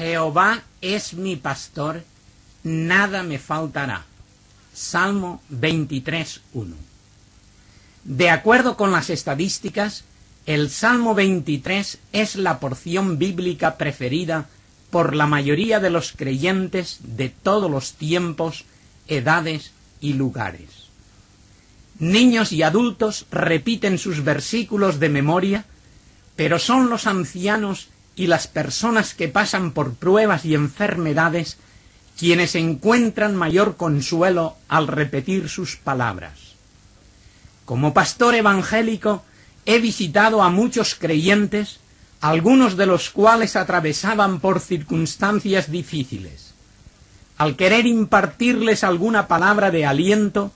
Jehová es mi pastor, nada me faltará. Salmo 23:1. De acuerdo con las estadísticas, el Salmo 23 es la porción bíblica preferida por la mayoría de los creyentes de todos los tiempos, edades y lugares. Niños y adultos repiten sus versículos de memoria, pero son los ancianos y las personas que pasan por pruebas y enfermedades quienes encuentran mayor consuelo al repetir sus palabras. Como pastor evangélico, he visitado a muchos creyentes, algunos de los cuales atravesaban por circunstancias difíciles. Al querer impartirles alguna palabra de aliento,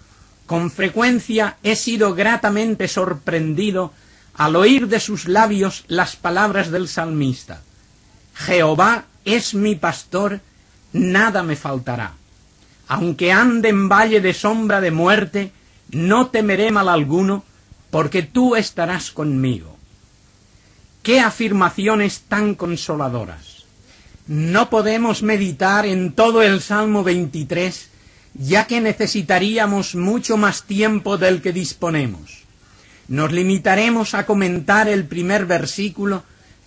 con frecuencia he sido gratamente sorprendido al oír de sus labios las palabras del salmista: Jehová es mi pastor, nada me faltará. Aunque ande en valle de sombra de muerte, no temeré mal alguno, porque tú estarás conmigo. ¡Qué afirmaciones tan consoladoras! No podemos meditar en todo el Salmo 23, ya que necesitaríamos mucho más tiempo del que disponemos. Nos limitaremos a comentar el primer versículo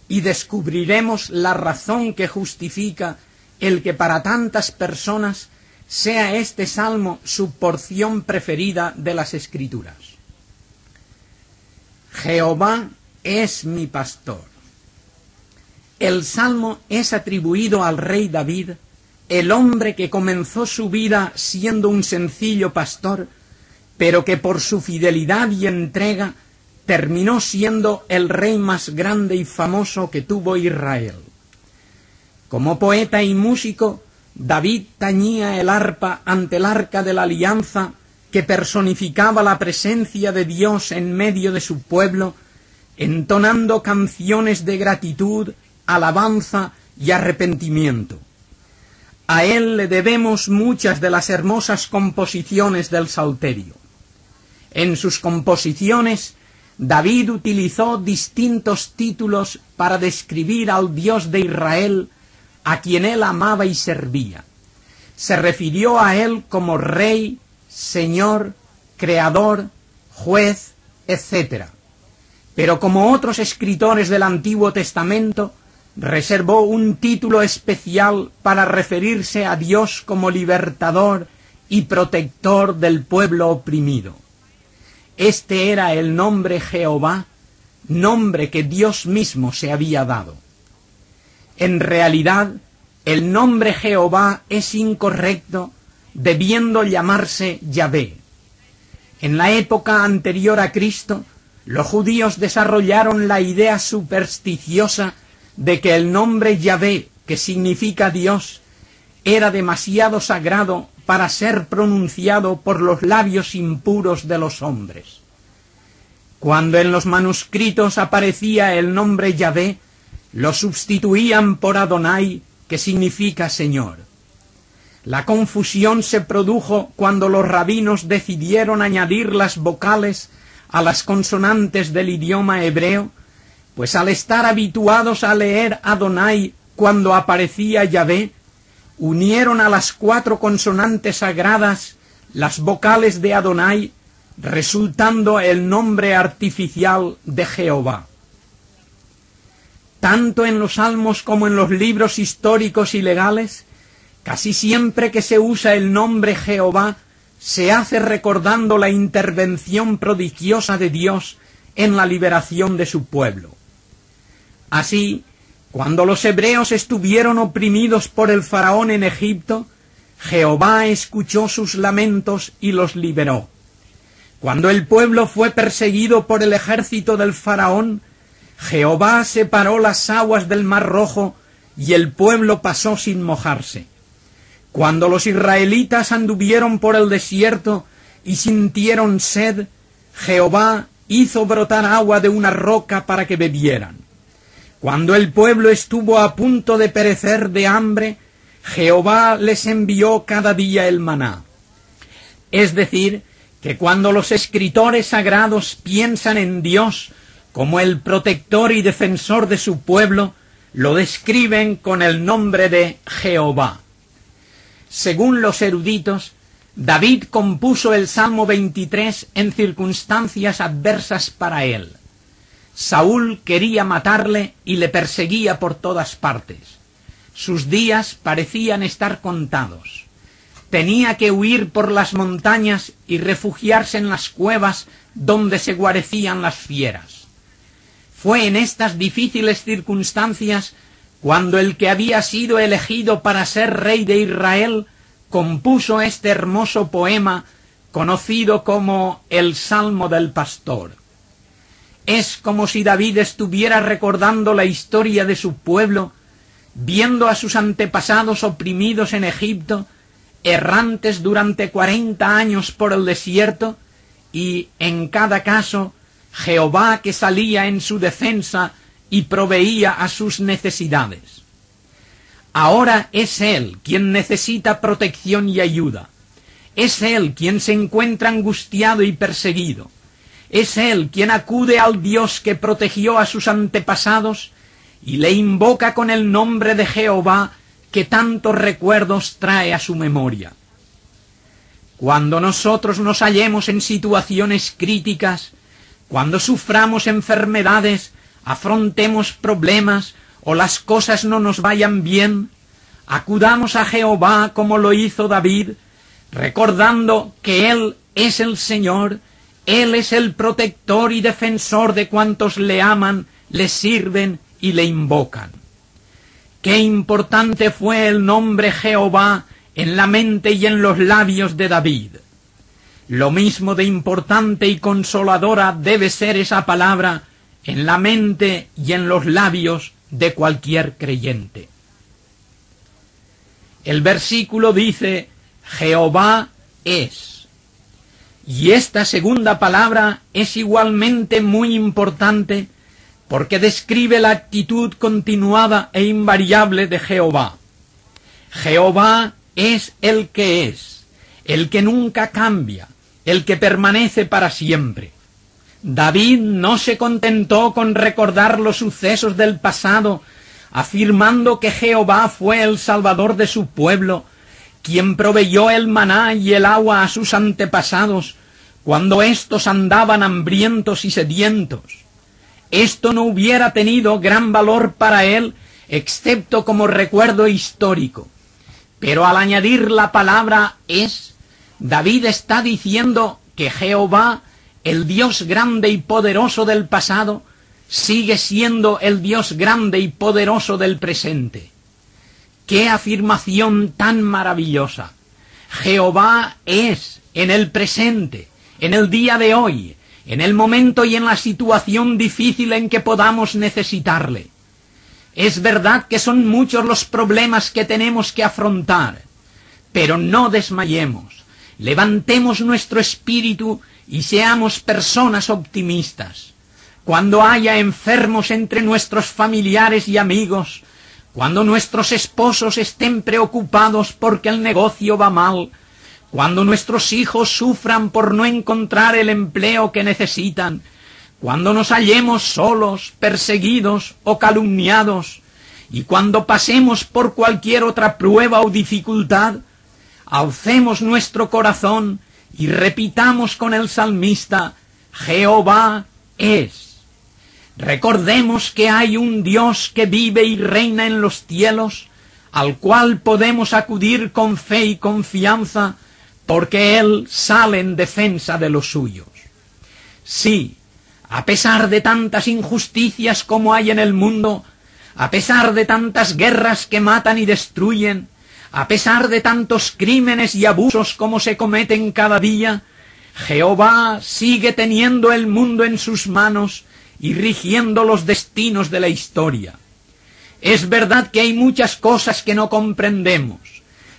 y descubriremos la razón que justifica el que para tantas personas sea este salmo su porción preferida de las Escrituras. Jehová es mi pastor. El salmo es atribuido al rey David, el hombre que comenzó su vida siendo un sencillo pastor, pero que por su fidelidad y entrega terminó siendo el rey más grande y famoso que tuvo Israel. Como poeta y músico, David tañía el arpa ante el arca de la alianza que personificaba la presencia de Dios en medio de su pueblo, entonando canciones de gratitud, alabanza y arrepentimiento. A él le debemos muchas de las hermosas composiciones del Salterio. En sus composiciones, David utilizó distintos títulos para describir al Dios de Israel, a quien él amaba y servía. Se refirió a él como Rey, Señor, Creador, Juez, etc. Pero como otros escritores del Antiguo Testamento, reservó un título especial para referirse a Dios como libertador y protector del pueblo oprimido. Este era el nombre Jehová, nombre que Dios mismo se había dado. En realidad, el nombre Jehová es incorrecto, debiendo llamarse Yahvé. En la época anterior a Cristo, los judíos desarrollaron la idea supersticiosa de que el nombre Yahvé, que significa Dios, era demasiado sagrado para ser pronunciado por los labios impuros de los hombres. Cuando en los manuscritos aparecía el nombre Yahvé, lo sustituían por Adonai, que significa Señor. La confusión se produjo cuando los rabinos decidieron añadir las vocales a las consonantes del idioma hebreo, pues al estar habituados a leer Adonai cuando aparecía Yahvé, unieron a las 4 consonantes sagradas las vocales de Adonai, resultando el nombre artificial de Jehová. Tanto en los salmos como en los libros históricos y legales, casi siempre que se usa el nombre Jehová, se hace recordando la intervención prodigiosa de Dios en la liberación de su pueblo. Así, cuando los hebreos estuvieron oprimidos por el faraón en Egipto, Jehová escuchó sus lamentos y los liberó. Cuando el pueblo fue perseguido por el ejército del faraón, Jehová separó las aguas del Mar Rojo y el pueblo pasó sin mojarse. Cuando los israelitas anduvieron por el desierto y sintieron sed, Jehová hizo brotar agua de una roca para que bebieran. Cuando el pueblo estuvo a punto de perecer de hambre, Jehová les envió cada día el maná. Es decir, que cuando los escritores sagrados piensan en Dios como el protector y defensor de su pueblo, lo describen con el nombre de Jehová. Según los eruditos, David compuso el Salmo 23 en circunstancias adversas para él. Saúl quería matarle y le perseguía por todas partes. Sus días parecían estar contados. Tenía que huir por las montañas y refugiarse en las cuevas donde se guarecían las fieras. Fue en estas difíciles circunstancias cuando el que había sido elegido para ser rey de Israel compuso este hermoso poema conocido como el Salmo del Pastor. Es como si David estuviera recordando la historia de su pueblo, viendo a sus antepasados oprimidos en Egipto, errantes durante 40 años por el desierto, y en cada caso Jehová que salía en su defensa y proveía a sus necesidades. Ahora es Él quien necesita protección y ayuda. Es Él quien se encuentra angustiado y perseguido. Es Él quien acude al Dios que protegió a sus antepasados y le invoca con el nombre de Jehová que tantos recuerdos trae a su memoria. Cuando nosotros nos hallemos en situaciones críticas, cuando suframos enfermedades, afrontemos problemas o las cosas no nos vayan bien, acudamos a Jehová como lo hizo David, recordando que Él es el Señor, Él es el protector y defensor de cuantos le aman, le sirven y le invocan. Qué importante fue el nombre Jehová en la mente y en los labios de David. Lo mismo de importante y consoladora debe ser esa palabra en la mente y en los labios de cualquier creyente. El versículo dice, Jehová es. Y esta segunda palabra es igualmente muy importante porque describe la actitud continuada e invariable de Jehová. Jehová es el que nunca cambia, el que permanece para siempre. David no se contentó con recordar los sucesos del pasado, afirmando que Jehová fue el Salvador de su pueblo, quien proveyó el maná y el agua a sus antepasados, cuando éstos andaban hambrientos y sedientos. Esto no hubiera tenido gran valor para él, excepto como recuerdo histórico. Pero al añadir la palabra es, David está diciendo que Jehová, el Dios grande y poderoso del pasado, sigue siendo el Dios grande y poderoso del presente. ¡Qué afirmación tan maravillosa! Jehová es en el presente, en el día de hoy, en el momento y en la situación difícil en que podamos necesitarle. Es verdad que son muchos los problemas que tenemos que afrontar, pero no desmayemos, levantemos nuestro espíritu y seamos personas optimistas. Cuando haya enfermos entre nuestros familiares y amigos, cuando nuestros esposos estén preocupados porque el negocio va mal, cuando nuestros hijos sufran por no encontrar el empleo que necesitan, cuando nos hallemos solos, perseguidos o calumniados, y cuando pasemos por cualquier otra prueba o dificultad, alcemos nuestro corazón y repitamos con el salmista, Jehová es. Recordemos que hay un Dios que vive y reina en los cielos, al cual podemos acudir con fe y confianza, porque Él sale en defensa de los suyos. Sí, a pesar de tantas injusticias como hay en el mundo, a pesar de tantas guerras que matan y destruyen, a pesar de tantos crímenes y abusos como se cometen cada día, Jehová sigue teniendo el mundo en sus manos y rigiendo los destinos de la historia. Es verdad que hay muchas cosas que no comprendemos,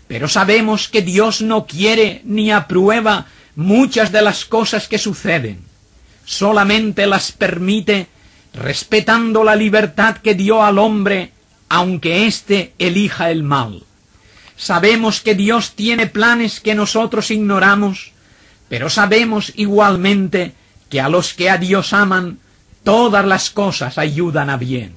pero sabemos que Dios no quiere ni aprueba muchas de las cosas que suceden. Solamente las permite respetando la libertad que dio al hombre, aunque éste elija el mal. Sabemos que Dios tiene planes que nosotros ignoramos, pero sabemos igualmente que a los que a Dios aman, todas las cosas ayudan a bien.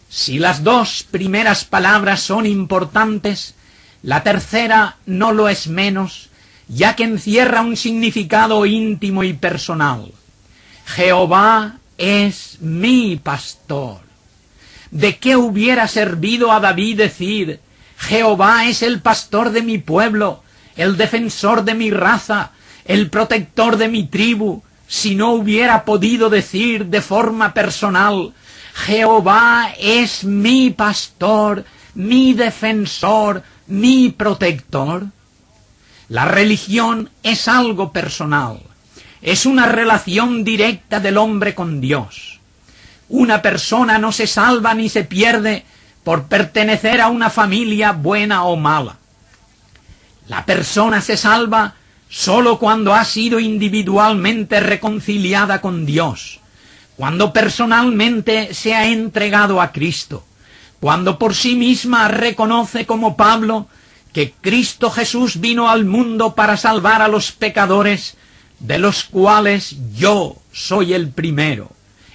Si las dos primeras palabras son importantes, la tercera no lo es menos, ya que encierra un significado íntimo y personal. Jehová es mi pastor. ¿De qué hubiera servido a David decir: Jehová es el pastor de mi pueblo, el defensor de mi raza, el protector de mi tribu, si no hubiera podido decir de forma personal: Jehová es mi pastor, mi defensor, mi protector? La religión es algo personal, es una relación directa del hombre con Dios. Una persona no se salva ni se pierde por pertenecer a una familia buena o mala. La persona se salva solo cuando ha sido individualmente reconciliada con Dios, cuando personalmente se ha entregado a Cristo, cuando por sí misma reconoce, como Pablo, que Cristo Jesús vino al mundo para salvar a los pecadores, de los cuales yo soy el primero.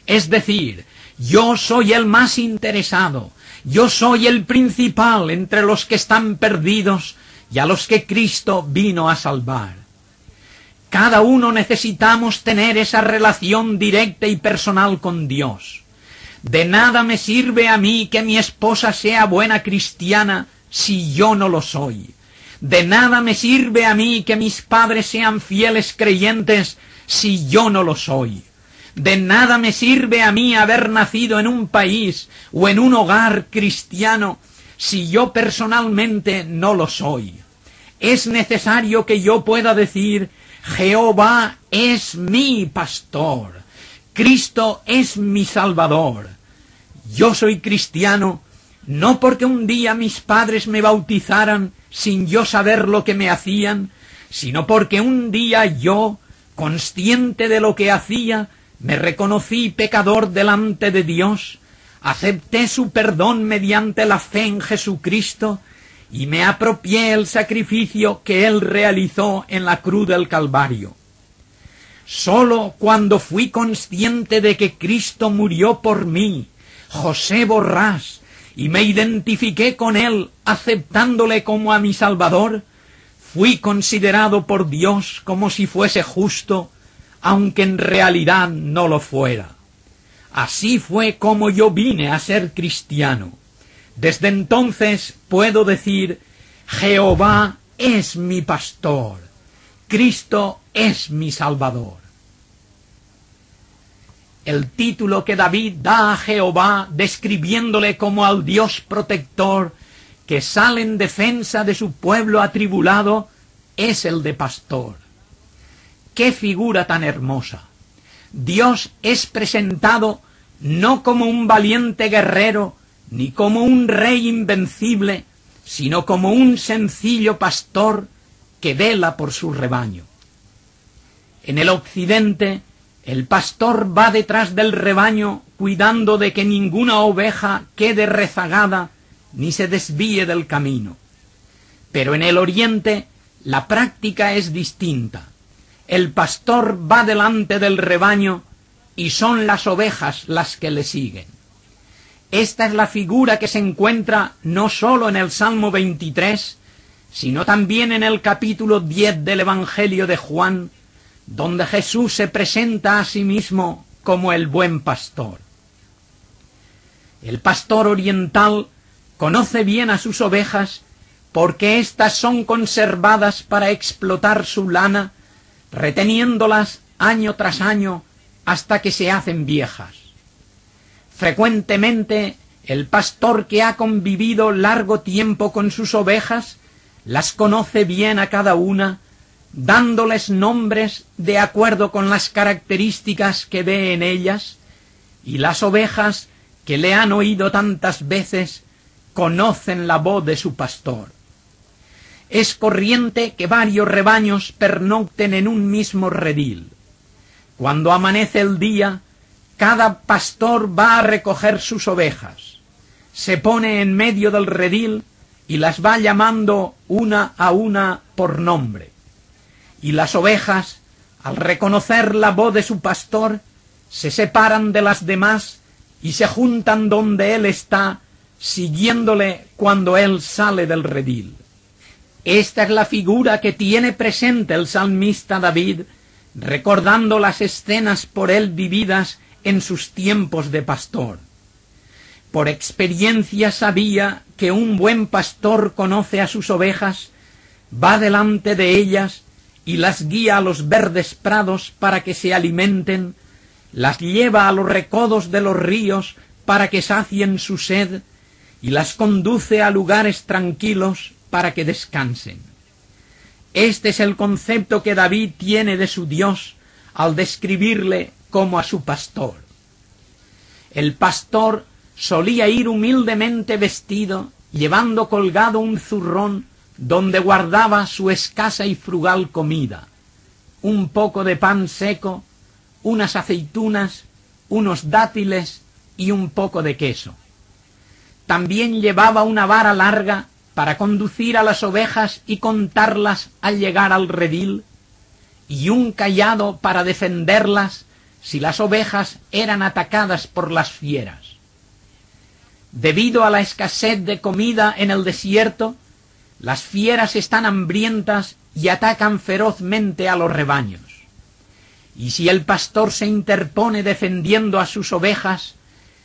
Es decir, yo soy el más interesado, yo soy el principal entre los que están perdidos y a los que Cristo vino a salvar. Cada uno necesitamos tener esa relación directa y personal con Dios. De nada me sirve a mí que mi esposa sea buena cristiana si yo no lo soy. De nada me sirve a mí que mis padres sean fieles creyentes si yo no lo soy. De nada me sirve a mí haber nacido en un país o en un hogar cristiano si yo personalmente no lo soy. Es necesario que yo pueda decir: Jehová es mi pastor, Cristo es mi Salvador. Yo soy cristiano no porque un día mis padres me bautizaran sin yo saber lo que me hacían, sino porque un día yo, consciente de lo que hacía, me reconocí pecador delante de Dios, acepté su perdón mediante la fe en Jesucristo y me apropié el sacrificio que Él realizó en la cruz del Calvario. Solo cuando fui consciente de que Cristo murió por mí, José Borrás, y me identifiqué con Él aceptándole como a mi Salvador, fui considerado por Dios como si fuese justo, aunque en realidad no lo fuera. Así fue como yo vine a ser cristiano. Desde entonces puedo decir: Jehová es mi pastor, Cristo es mi Salvador. El título que David da a Jehová, describiéndole como al Dios protector que sale en defensa de su pueblo atribulado, es el de pastor. ¡Qué figura tan hermosa! Dios es presentado no como un valiente guerrero, ni como un rey invencible, sino como un sencillo pastor que vela por su rebaño. En el occidente, el pastor va detrás del rebaño cuidando de que ninguna oveja quede rezagada ni se desvíe del camino. Pero en el oriente la práctica es distinta. El pastor va delante del rebaño y son las ovejas las que le siguen. Esta es la figura que se encuentra no sólo en el Salmo 23, sino también en el capítulo 10 del Evangelio de Juan, donde Jesús se presenta a sí mismo como el buen pastor. El pastor oriental conoce bien a sus ovejas porque éstas son conservadas para explotar su lana, reteniéndolas año tras año hasta que se hacen viejas. Frecuentemente, el pastor que ha convivido largo tiempo con sus ovejas las conoce bien a cada una, dándoles nombres de acuerdo con las características que ve en ellas, y las ovejas que le han oído tantas veces conocen la voz de su pastor. Es corriente que varios rebaños pernocten en un mismo redil. Cuando amanece el día, cada pastor va a recoger sus ovejas, se pone en medio del redil y las va llamando una a una por nombre. Y las ovejas, al reconocer la voz de su pastor, se separan de las demás y se juntan donde él está, siguiéndole cuando él sale del redil. Esta es la figura que tiene presente el salmista David, recordando las escenas por él vividas en sus tiempos de pastor. Por experiencia sabía que un buen pastor conoce a sus ovejas, va delante de ellas y las guía a los verdes prados para que se alimenten, las lleva a los recodos de los ríos para que sacien su sed y las conduce a lugares tranquilos para que descansen. Este es el concepto que David tiene de su Dios al describirle como a su pastor. El pastor solía ir humildemente vestido, llevando colgado un zurrón donde guardaba su escasa y frugal comida, un poco de pan seco, unas aceitunas, unos dátiles y un poco de queso. También llevaba una vara larga para conducir a las ovejas y contarlas al llegar al redil, y un cayado para defenderlas si las ovejas eran atacadas por las fieras. Debido a la escasez de comida en el desierto, las fieras están hambrientas y atacan ferozmente a los rebaños. Y si el pastor se interpone defendiendo a sus ovejas,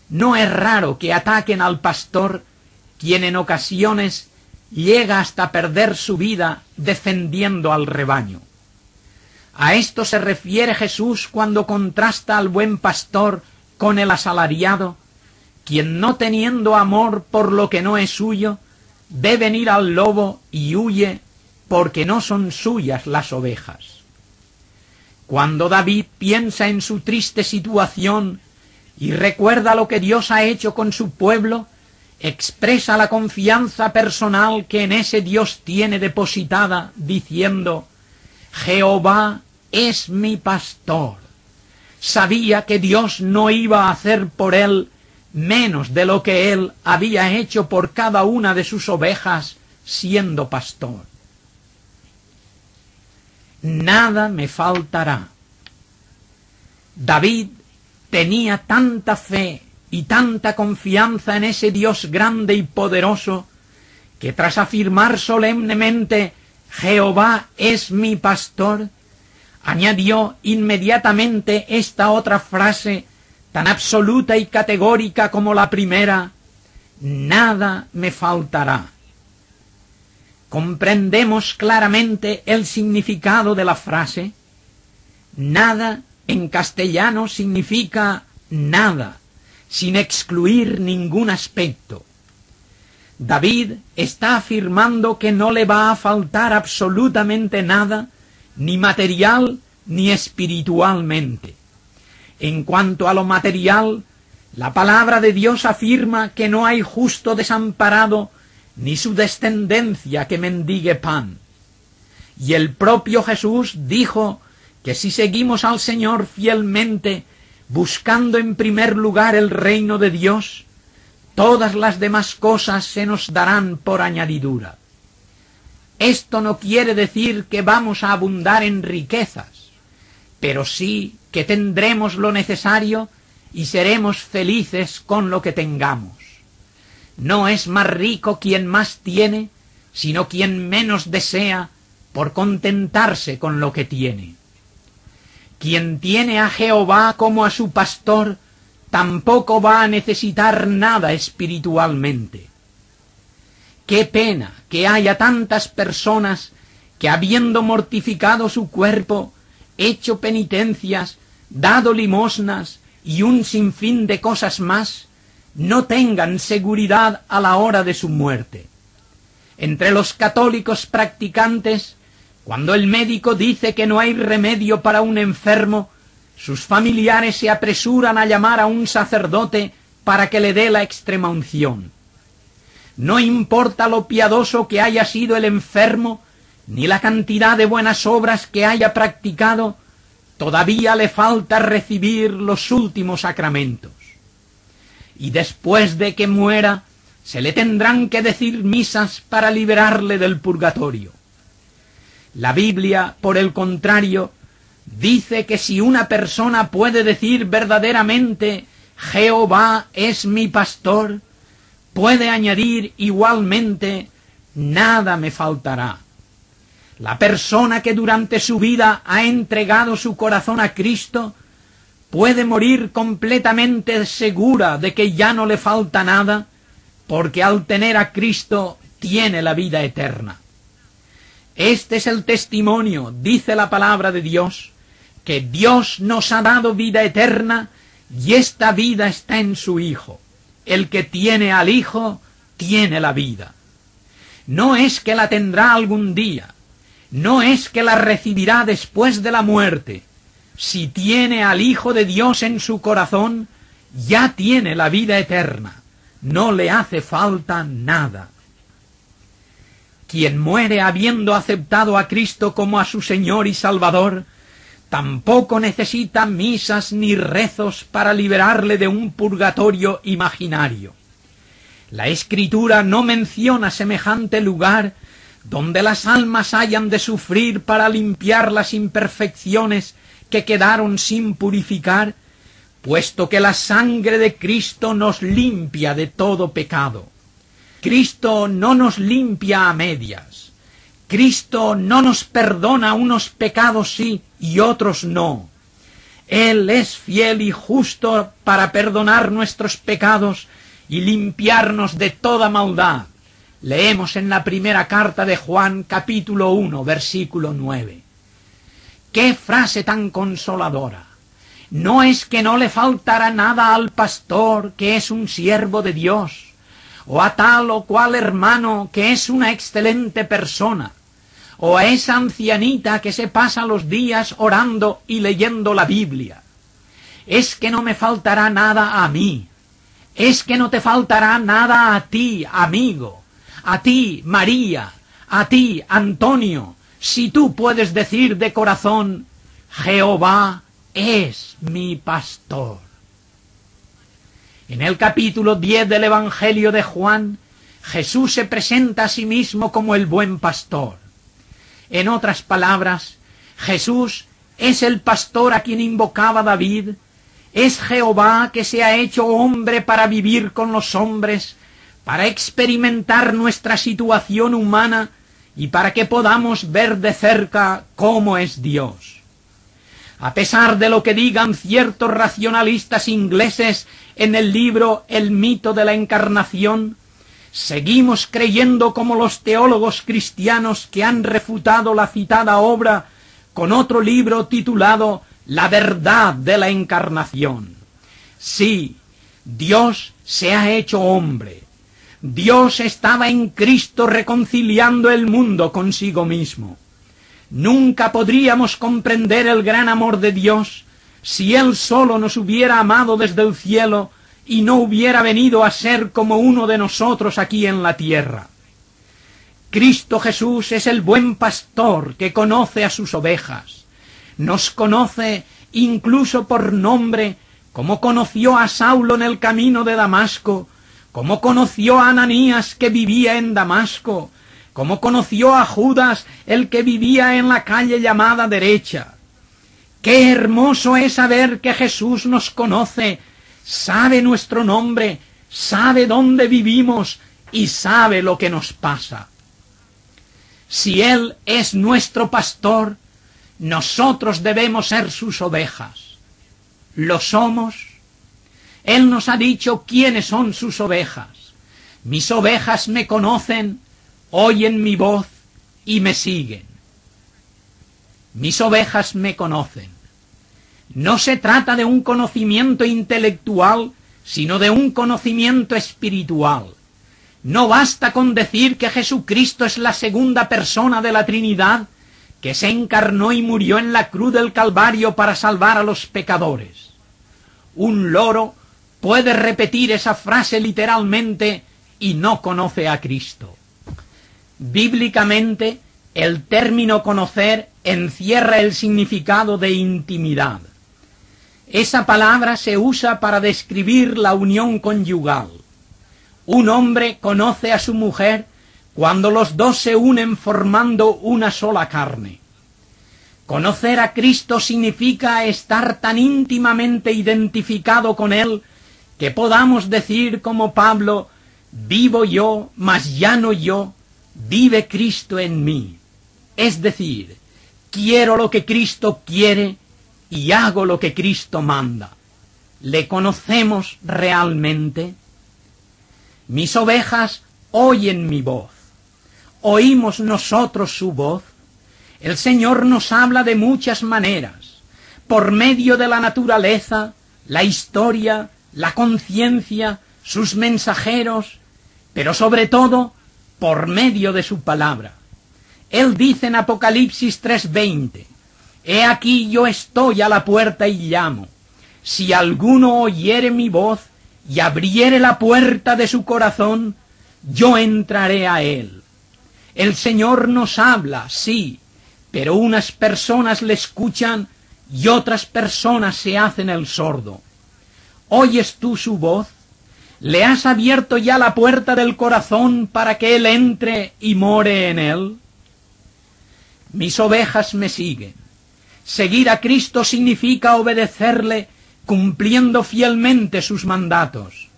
no es raro que ataquen al pastor, quien en ocasiones llega hasta perder su vida defendiendo al rebaño. A esto se refiere Jesús cuando contrasta al buen pastor con el asalariado, quien no teniendo amor por lo que no es suyo, ve venir al lobo y huye porque no son suyas las ovejas. Cuando David piensa en su triste situación y recuerda lo que Dios ha hecho con su pueblo, expresa la confianza personal que en ese Dios tiene depositada, diciendo: Jehová es mi pastor. Sabía que Dios no iba a hacer por él menos de lo que él había hecho por cada una de sus ovejas siendo pastor. Nada me faltará. David tenía tanta fe y tanta confianza en ese Dios grande y poderoso, que tras afirmar solemnemente Jehová es mi pastor, añadió inmediatamente esta otra frase tan absoluta y categórica como la primera: nada me faltará. ¿Comprendemos claramente el significado de la frase? Nada en castellano significa nada, sin excluir ningún aspecto. David está afirmando que no le va a faltar absolutamente nada, ni material ni espiritualmente. En cuanto a lo material, la palabra de Dios afirma que no hay justo desamparado, ni su descendencia que mendigue pan. Y el propio Jesús dijo que si seguimos al Señor fielmente, buscando en primer lugar el reino de Dios, todas las demás cosas se nos darán por añadidura. Esto no quiere decir que vamos a abundar en riquezas, pero sí que tendremos lo necesario y seremos felices con lo que tengamos. No es más rico quien más tiene, sino quien menos desea por contentarse con lo que tiene. Quien tiene a Jehová como a su pastor, tampoco va a necesitar nada espiritualmente. Qué pena que haya tantas personas que, habiendo mortificado su cuerpo, hecho penitencias, dado limosnas y un sinfín de cosas más, no tengan seguridad a la hora de su muerte. Entre los católicos practicantes, cuando el médico dice que no hay remedio para un enfermo, sus familiares se apresuran a llamar a un sacerdote para que le dé la extremaunción. No importa lo piadoso que haya sido el enfermo, ni la cantidad de buenas obras que haya practicado, todavía le falta recibir los últimos sacramentos. Y después de que muera, se le tendrán que decir misas para liberarle del purgatorio. La Biblia, por el contrario, dice que si una persona puede decir verdaderamente Jehová es mi pastor, puede añadir igualmente, nada me faltará. La persona que durante su vida ha entregado su corazón a Cristo puede morir completamente segura de que ya no le falta nada, porque al tener a Cristo tiene la vida eterna. Este es el testimonio, dice la palabra de Dios, que Dios nos ha dado vida eterna y esta vida está en su Hijo. El que tiene al Hijo tiene la vida. No es que la tendrá algún día, no es que la recibirá después de la muerte. Si tiene al Hijo de Dios en su corazón, ya tiene la vida eterna. No le hace falta nada. Quien muere habiendo aceptado a Cristo como a su Señor y Salvador, tampoco necesita misas ni rezos para liberarle de un purgatorio imaginario. La Escritura no menciona semejante lugar donde las almas hayan de sufrir para limpiar las imperfecciones que quedaron sin purificar, puesto que la sangre de Cristo nos limpia de todo pecado. Cristo no nos limpia a medias. Cristo no nos perdona unos pecados sí y otros no. Él es fiel y justo para perdonar nuestros pecados y limpiarnos de toda maldad. Leemos en la primera carta de Juan, capítulo 1, versículo 9. ¡Qué frase tan consoladora! No es que no le faltará nada al pastor, que es un siervo de Dios, o a tal o cual hermano, que es una excelente persona, o a esa ancianita que se pasa los días orando y leyendo la Biblia. Es que no me faltará nada a mí. Es que no te faltará nada a ti, amigo, a ti, María, a ti, Antonio, si tú puedes decir de corazón, Jehová es mi pastor. En el capítulo 10 del Evangelio de Juan, Jesús se presenta a sí mismo como el buen pastor. En otras palabras, Jesús es el pastor a quien invocaba David, es Jehová que se ha hecho hombre para vivir con los hombres, para experimentar nuestra situación humana y para que podamos ver de cerca cómo es Dios. A pesar de lo que digan ciertos racionalistas ingleses en el libro El mito de la encarnación, seguimos creyendo como los teólogos cristianos que han refutado la citada obra con otro libro titulado La verdad de la encarnación. Sí, Dios se ha hecho hombre. Dios estaba en Cristo reconciliando el mundo consigo mismo. Nunca podríamos comprender el gran amor de Dios si Él solo nos hubiera amado desde el cielo y no hubiera venido a ser como uno de nosotros aquí en la tierra. Cristo Jesús es el buen pastor que conoce a sus ovejas. Nos conoce incluso por nombre, como conoció a Saulo en el camino de Damasco, como conoció a Ananías que vivía en Damasco, como conoció a Judas el que vivía en la calle llamada Derecha. Qué hermoso es saber que Jesús nos conoce, sabe nuestro nombre, sabe dónde vivimos y sabe lo que nos pasa. Si Él es nuestro pastor, nosotros debemos ser sus ovejas. ¿Lo somos? Él nos ha dicho quiénes son sus ovejas. Mis ovejas me conocen, oyen mi voz y me siguen. Mis ovejas me conocen. No se trata de un conocimiento intelectual, sino de un conocimiento espiritual. No basta con decir que Jesucristo es la segunda persona de la Trinidad, que se encarnó y murió en la cruz del Calvario para salvar a los pecadores. Un loro puede repetir esa frase literalmente y no conoce a Cristo. Bíblicamente, el término conocer encierra el significado de intimidad. Esa palabra se usa para describir la unión conyugal. Un hombre conoce a su mujer cuando los dos se unen formando una sola carne. Conocer a Cristo significa estar tan íntimamente identificado con Él que podamos decir como Pablo, vivo yo, mas ya no yo, vive Cristo en mí. Es decir, quiero lo que Cristo quiere y hago lo que Cristo manda. ¿Le conocemos realmente? Mis ovejas oyen mi voz. ¿Oímos nosotros su voz? El Señor nos habla de muchas maneras, por medio de la naturaleza, la historia, la conciencia, sus mensajeros, pero sobre todo por medio de su palabra. Él dice en Apocalipsis 3:20, «He aquí yo estoy a la puerta y llamo. Si alguno oyere mi voz y abriere la puerta de su corazón, yo entraré a él». El Señor nos habla, sí, pero unas personas le escuchan y otras personas se hacen el sordo. ¿Oyes tú su voz? ¿Le has abierto ya la puerta del corazón para que él entre y more en él? Mis ovejas me siguen. Seguir a Cristo significa obedecerle cumpliendo fielmente sus mandatos.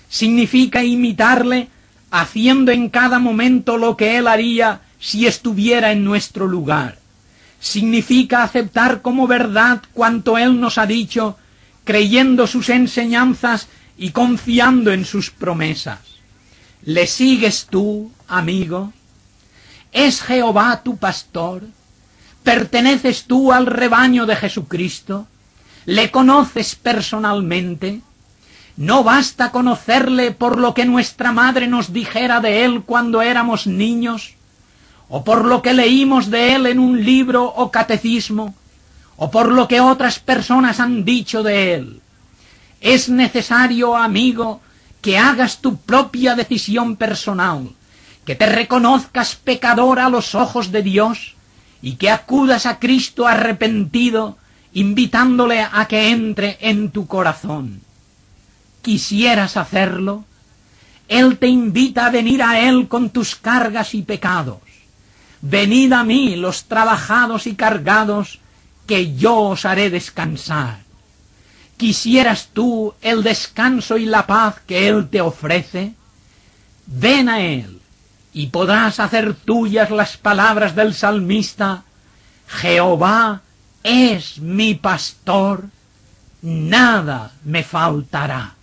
Significa imitarle haciendo en cada momento lo que él haría si estuviera en nuestro lugar. Significa aceptar como verdad cuanto él nos ha dicho, creyendo sus enseñanzas y confiando en sus promesas. ¿Le sigues tú, amigo? ¿Es Jehová tu pastor? ¿Perteneces tú al rebaño de Jesucristo? ¿Le conoces personalmente? ¿No basta conocerle por lo que nuestra madre nos dijera de él cuando éramos niños? ¿O por lo que leímos de él en un libro o catecismo? ¿O por lo que otras personas han dicho de él? Es necesario, amigo, que hagas tu propia decisión personal, que te reconozcas pecador a los ojos de Dios y que acudas a Cristo arrepentido, invitándole a que entre en tu corazón. ¿Quisieras hacerlo? Él te invita a venir a Él con tus cargas y pecados. Venid a mí, los trabajados y cargados, que yo os haré descansar. ¿Quisieras tú el descanso y la paz que Él te ofrece? Ven a Él, y podrás hacer tuyas las palabras del salmista: Jehová es mi pastor, nada me faltará.